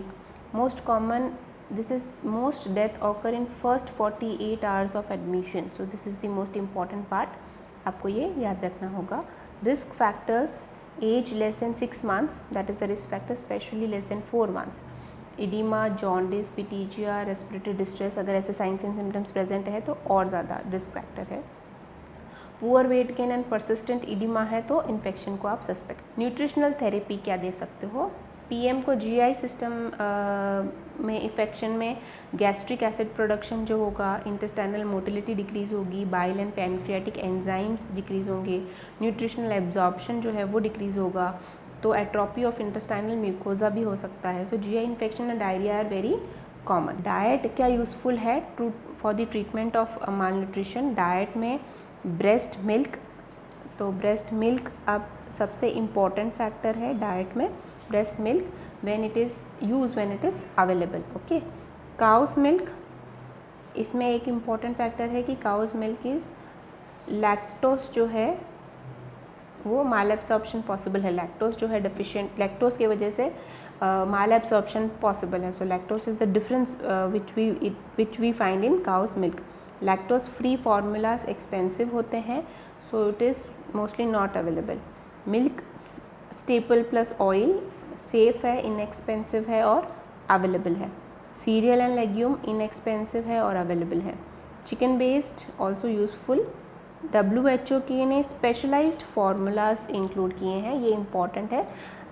S1: Most common, this is most death occur in first 48 hours of admission, so this is the most important part, आपको ये याद रखना होगा। Risk factors, as less than 6 months, that is the risk factor, especially less than 4 months। Oedema, jaundice, petechiae, respiratory distress, अगर ऐसे science and symptoms present है तो और ज़्यादा रिस्क फैक्टर है। Poor weight gain and persistent oedema है तो infection को आप सस्पेक्ट। न्यूट्रिशनल थेरेपी क्या दे सकते हो? PEM को GI सिस्टम में इन्फेक्शन में गैस्ट्रिक एसिड प्रोडक्शन जो होगा, इंटेस्टाइनल मोटिलिटी डिक्रीज़ होगी, bile and pancreatic enzymes decrease होंगे, न्यूट्रिशनल एब्जॉर्प्शन जो है वो डिक्रीज़ होगा, तो एट्रोपी ऑफ इंटेस्टाइनल म्यूकोजा भी हो सकता है। So GI infection and diarrhoea are very common. Diet क्या यूज़फुल है for the treatment of malnutrition? Diet में ब्रेस्ट मिल्क, तो ब्रेस्ट मिल्क अब सबसे इम्पॉर्टेंट फैक्टर है डाइट में, breast milk when it is available. Okay, cow's milk, इसमें एक इम्पॉर्टेंट फैक्टर है कि काउस मिल्क इज़ लैक्टोस जो है वो माल एब्सॉर्प्शन पॉसिबल है। लैक्टोस जो है डिफिशिएंट, लैक्टोस की वजह से माल एब्सॉर्प्शन पॉसिबल है। So lactose is the difference which we find in cow's milk. Lactose free formulas expensive होते हैं, so it is mostly not available. Milk staple plus oil safe है, inexpensive है और available है। सीरियल एंड लेग्यूम इनएक्सपेंसिव है और available है। Chicken based also useful. WHO की ने स्पेशलाइज्ड फार्मूलाज इंक्लूड किए हैं, ये इम्पॉर्टेंट है।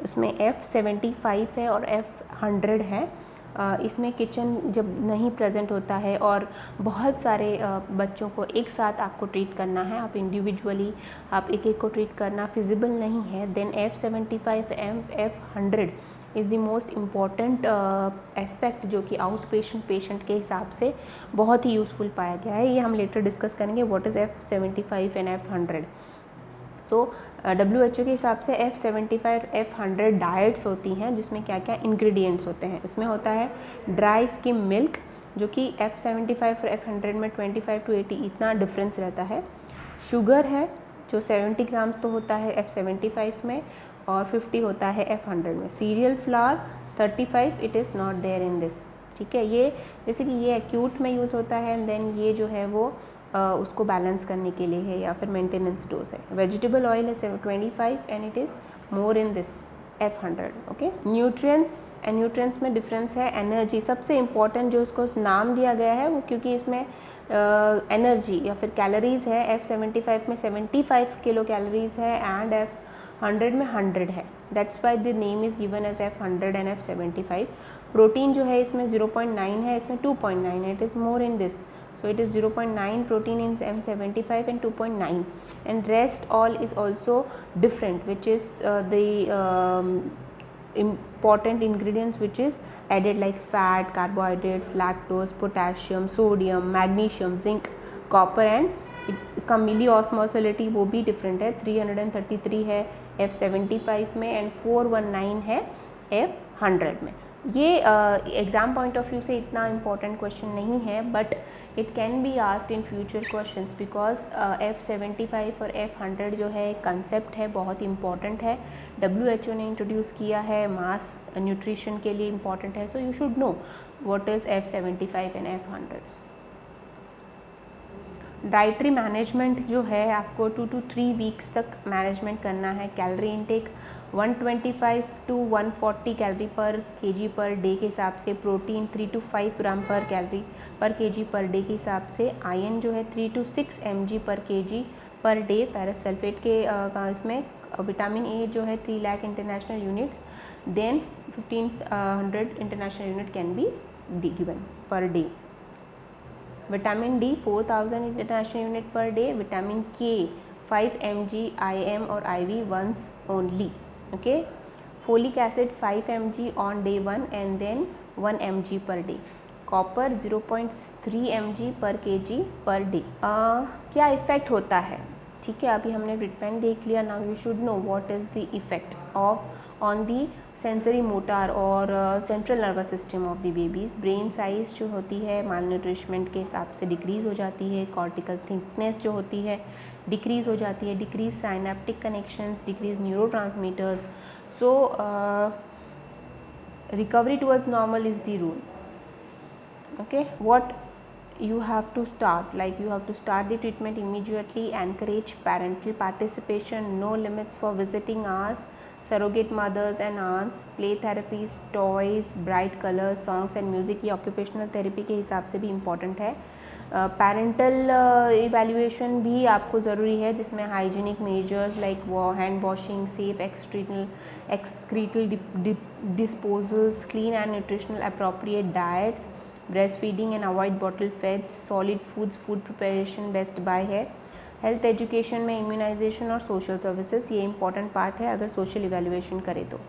S1: इसमें F75 है और F100 है। इसमें किचन जब नहीं प्रेजेंट होता है और बहुत सारे बच्चों को एक साथ आपको ट्रीट करना है, आप इंडिविजुअली आप एक एक को ट्रीट करना फिजिबल नहीं है, then F75 F100 is the most important aspect जो कि आउट पेशेंट के हिसाब से बहुत ही यूज़फुल पाया गया है। ये हम लेटर डिस्कस करेंगे what is F75 and F100। तो WHO के हिसाब से F75 F100 डाइट्स होती हैं जिसमें क्या क्या इंग्रेडिएंट्स होते हैं। इसमें होता है ड्राई स्किम मिल्क जो कि F75 और F100 में 25 to 80 इतना डिफरेंस रहता है। शुगर है जो 70 ग्राम्स तो होता है F75 में और 50 होता है F100 में। Cereal flour 35, it is not there in this, ठीक है। ये जैसे कि ये एक्यूट में यूज़ होता है, देन ये जो है वो उसको बैलेंस करने के लिए है या फिर मेंटेनेंस डोज है। वेजिटेबल ऑयल है 25 and it is more in this F100। Okay, nutrients में डिफरेंस है। एनर्जी सबसे इम्पॉर्टेंट जो इसको नाम दिया गया है वो क्योंकि इसमें एनर्जी या फिर कैलोरीज़ है। F75 में 75 किलो कैलोरीज़ है एंड F100 में 100 है, that's why the name is given as F100 and F75। Protein जो है इसमें 0.9 है, इसमें 2.9 है, it is more in this, so it is 0.9 protein in M75 and 2.9, and rest all is also different, which is the important ingredients which is added like fat, carbohydrates, lactose, potassium, sodium, magnesium, zinc, copper and इसका मिली ऑस्मोसिलिटी वो भी different है। 333 है F75 में and 419 है F100 में। ये exam point of view से इतना इम्पॉर्टेंट क्वेश्चन नहीं है, but it can be asked in future questions because F75 और F100 जो है कंसेप्ट है बहुत इम्पॉर्टेंट है। WHO ने इंट्रोड्यूस किया है, मास न्यूट्रिशन के लिए इम्पॉर्टेंट है, so you should know what is F75 and F100। Dietary management जो है आपको 2 to 3 वीक्स तक मैनेजमेंट करना है। कैलोरी इनटेक 125 to 140 कैलोरी पर केजी पर डे के हिसाब से, प्रोटीन 3 to 5 ग्राम पर कैलोरी पर केजी पर डे के हिसाब से, आयरन जो है 3 to 6 mg per kg per day, ferrous sulphate के इसमें विटामिन ए जो है 3 lakh international units, then 1500 international unit can be given per day. Vitamin D 4000 international unit per day. Vitamin K 5 mg IM और IV once only. Okay. Folic acid 5 mg on day 1 and then 1 mg per day. Copper 0.3 mg per kg per day. क्या effect होता है? ठीक है, अभी हमने treatment देख लिया. Now you should know what is the effect of on the sensory motor और central nervous system of the babies. Brain size जो होती है मालन्यूट्रिशमेंट के हिसाब से डिक्रीज़ हो जाती है. कॉर्टिकल थिकनेस जो होती है डिक्रीज़ हो जाती है. Decrease synaptic connections, decrease neurotransmitters. So recovery towards normal is the rule. Okay, what you have to start, like you have to start the treatment immediately. Encourage parental participation. No limits for visiting hours. Surrogate mothers and aunts. Play therapies, toys, bright colors, songs and music. ये occupational therapy के हिसाब से भी important है. Parental evaluation भी आपको ज़रूरी है, जिसमें hygienic measures like hand washing, safe excretal disposals, clean and nutritional appropriate diets, breast feeding and avoid bottle feeds, solid foods, food preparation best by है. हेल्थ एजुकेशन में इम्यूनाइजेशन और social services ये important part है अगर social evaluation करें तो.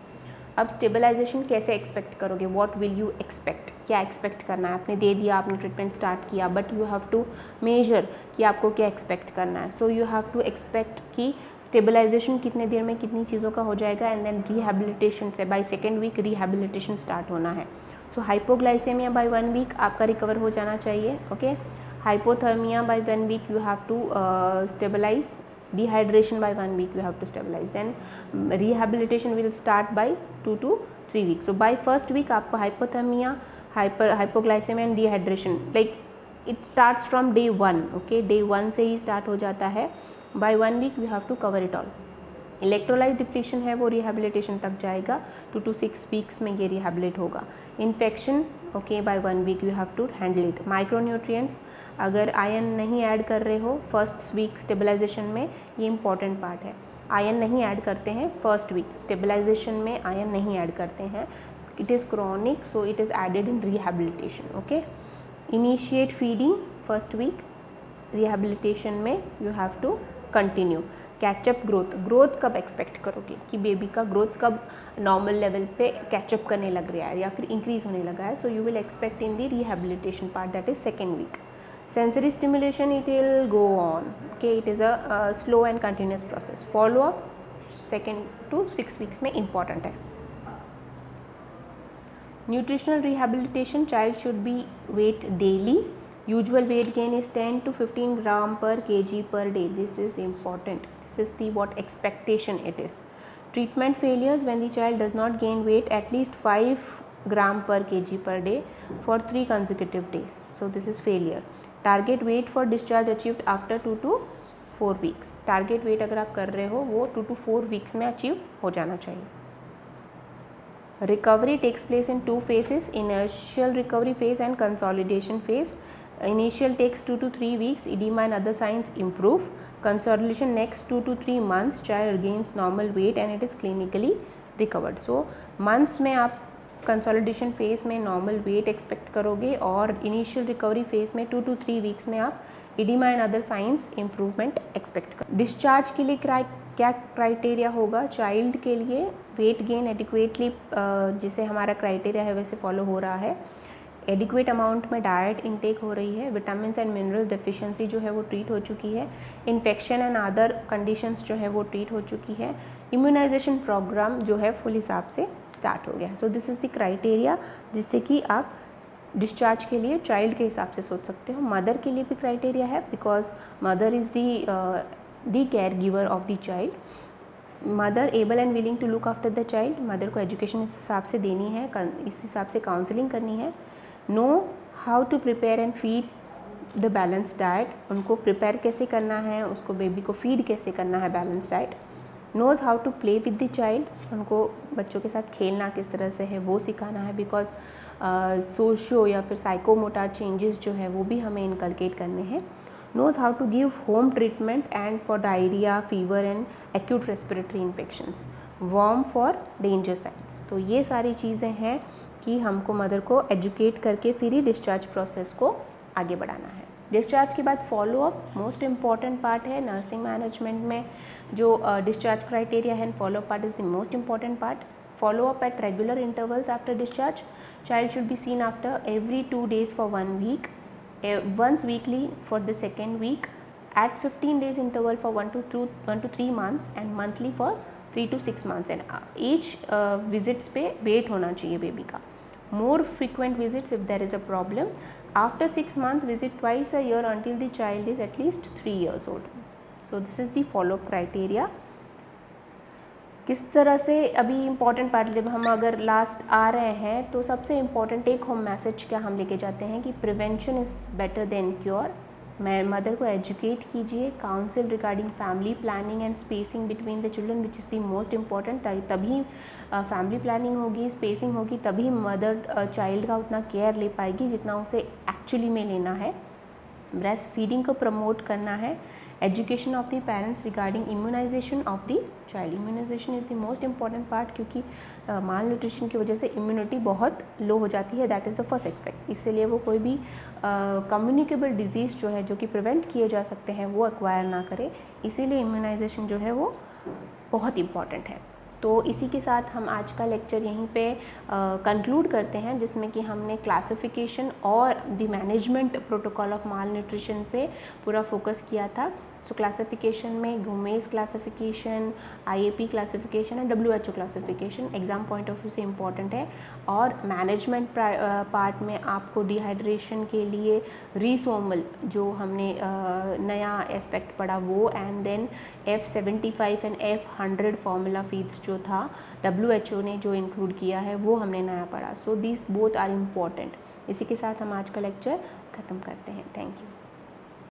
S1: अब stabilization कैसे एक्सपेक्ट करोगे? What will you expect? क्या एक्सपेक्ट करना है? आपने दे दिया, आपने ट्रीटमेंट स्टार्ट किया, but you have to measure कि आपको क्या एक्सपेक्ट करना है. So you have to expect कि स्टेबलाइजेशन कितने देर में कितनी चीज़ों का हो जाएगा, एंड देन रिहैबिलिटेशन से by second week rehabilitation start होना है. सो हाइपोग्लाइसेमिया बाय 1 वीक आपका रिकवर हो जाना चाहिए. Okay. Hypothermia by 1 week you have to stabilise. Dehydration by 1 week you have to stabilize. Then rehabilitation will start by 2 to 3 weeks. So by first week आपको hypothermia, hypoglycemia and dehydration like it starts from day 1. Okay, day 1 से ही start हो जाता है. By 1 week you have to cover it all. Electrolyte depletion है वो rehabilitation तक जाएगा. 2 to 6 weeks में ये रिहैबिलिट होगा. Infection okay by 1 week you have to handle it. Micronutrients अगर आयरन नहीं ऐड कर रहे हो फर्स्ट वीक स्टेबलाइजेशन में, ये इंपॉर्टेंट पार्ट है. आयरन नहीं ऐड करते हैं फर्स्ट वीक स्टेबलाइजेशन में, आयरन नहीं ऐड करते हैं. It is chronic so it is added in rehabilitation. Okay. Initiate feeding first week. Rehabilitation में you have to continue. Catch up growth कब एक्सपेक्ट करोगे कि बेबी का ग्रोथ कब नॉर्मल लेवल पे कैचअप करने लग रहा है या फिर इंक्रीज होने लगा है? So you will expect in the rehabilitation part, that is second week. Sensory stimulation it will go on. Okay, it is a slow and continuous process. Follow up 2 to 6 weeks में important है. Nutritional rehabilitation child should be weight daily. Usual weight gain is 10 to 15 gram per kg per day. This is important. This is the what expectation it is. Treatment failures when the child does not gain weight at least 5 gram per kg per day for 3 consecutive days. So this is failure. Target weight for discharge achieved after 2 to 4 weeks. Target weight अगर आप कर रहे हो वो 2 to 4 weeks में achieve हो जाना चाहिए. Recovery takes place in 2 phases: initial recovery phase and consolidation phase. Initial takes 2 to 3 weeks. Edema and other signs improve. Consolidation next 2 to 3 months. Child regains normal weight and it is clinically recovered. So months में आप consolidation phase में normal weight expect करोगे और initial recovery phase में 2 to 3 weeks में आप oedema and other signs improvement expect करोगे. Discharge के लिए क्या क्राइटेरिया होगा? चाइल्ड के लिए वेट गेन एडिक्वेटली जिसे हमारा क्राइटेरिया है वैसे फॉलो हो रहा है. एडिक्वेट अमाउंट में डाइट इनटेक हो रही है. विटामिन एंड मिनरल डेफिशिएंसी जो है वो ट्रीट हो चुकी है. इन्फेक्शन एंड अदर कंडीशंस जो है वो ट्रीट हो चुकी है. इम्यूनाइजेशन प्रोग्राम जो है फुल हिसाब से स्टार्ट हो गया. सो दिस इज़ द क्राइटेरिया जिससे कि आप डिस्चार्ज के लिए चाइल्ड के हिसाब से सोच सकते हो. मदर के लिए भी क्राइटेरिया है because mother is the care giver of the child. Mother able and willing to look after the child. Mother को एजुकेशन इस हिसाब से देनी है, इस हिसाब से काउंसलिंग करनी है. Know how to prepare and feed the balance diet. उनको प्रिपेयर कैसे करना है, उसको बेबी को फीड कैसे करना है balance diet. Knows how to play with the child. उनको बच्चों के साथ खेलना किस तरह से है वो सिखाना है बिकॉज सोशो या फिर साइकोमोटर चेंजेस जो है वो भी हमें इनकलकेट करने हैं. knows how to give home treatment and for diarrhea, fever and acute respiratory infections, warm for danger signs। तो ये सारी चीज़ें हैं कि हमको मदर को एजुकेट करके फिर ही डिस्चार्ज प्रोसेस को आगे बढ़ाना है। डिस्चार्ज के बाद follow up most important part है नर्सिंग मैनेजमेंट में। जो डिस्चार्ज क्राइटेरिया है, follow part is the most important part. Follow up at regular intervals after discharge. Child should be seen after every 2 days for 1 week, once weekly for the second week, at 15 days interval for 1 to 3 months and monthly for 3 to 6 months, and each visits पे wait होना चाहिए baby का। More frequent visits if there is a problem. After 6 months, visit twice a year until the child is at least 3 years old. So this is the follow up criteria. किस तरह से अभी important part, जब हम अगर last आ रहे हैं तो सबसे इम्पॉर्टेंट टेक होम मैसेज क्या हम लेके जाते हैं कि prevention is better than cure. मैं मदर को एजुकेट कीजिए, council regarding family planning and spacing between the children which is the most important. तभी फैमिली प्लानिंग होगी, स्पेसिंग होगी, तभी मदर चाइल्ड का उतना केयर ले पाएगी जितना उसे एक्चुअली में लेना है। ब्रेस्ट फीडिंग को प्रमोट करना है। Education of the parents regarding immunisation of the child. Immunisation is the most important part, क्योंकि माल न्यूट्रिशन की वजह से इम्यूनिटी बहुत लो हो जाती है, that is the first expect. इसलिए वो कोई भी कम्युनिकेबल डिजीज़ जो है, जो कि प्रिवेंट किए जा सकते हैं, वो एक्वायर ना करे। इसीलिए इम्यूनाइजेशन जो है वो बहुत इंपॉर्टेंट है। तो इसी के साथ हम आज का लेक्चर यहीं पे कंक्लूड करते हैं, जिसमें कि हमने क्लासिफिकेशन और the management protocol of mall nutrition पे पूरा फोकस किया था। सो क्लासिफिकेशन में गोमेज क्लासिफिकेशन, आईएपी क्लासिफिकेशन और WHO classification exam point of view से इम्पॉर्टेंट है। और मैनेजमेंट पार्ट में आपको डिहाइड्रेशन के लिए रीसोमल जो हमने नया एस्पेक्ट पढ़ा वो, and then F75 and F100 formula feeds जो था WHO ने जो इंक्लूड किया है वो हमने नया पढ़ा। So these both are important. इसी के साथ हम आज का लेक्चर ख़त्म करते हैं। Thank you.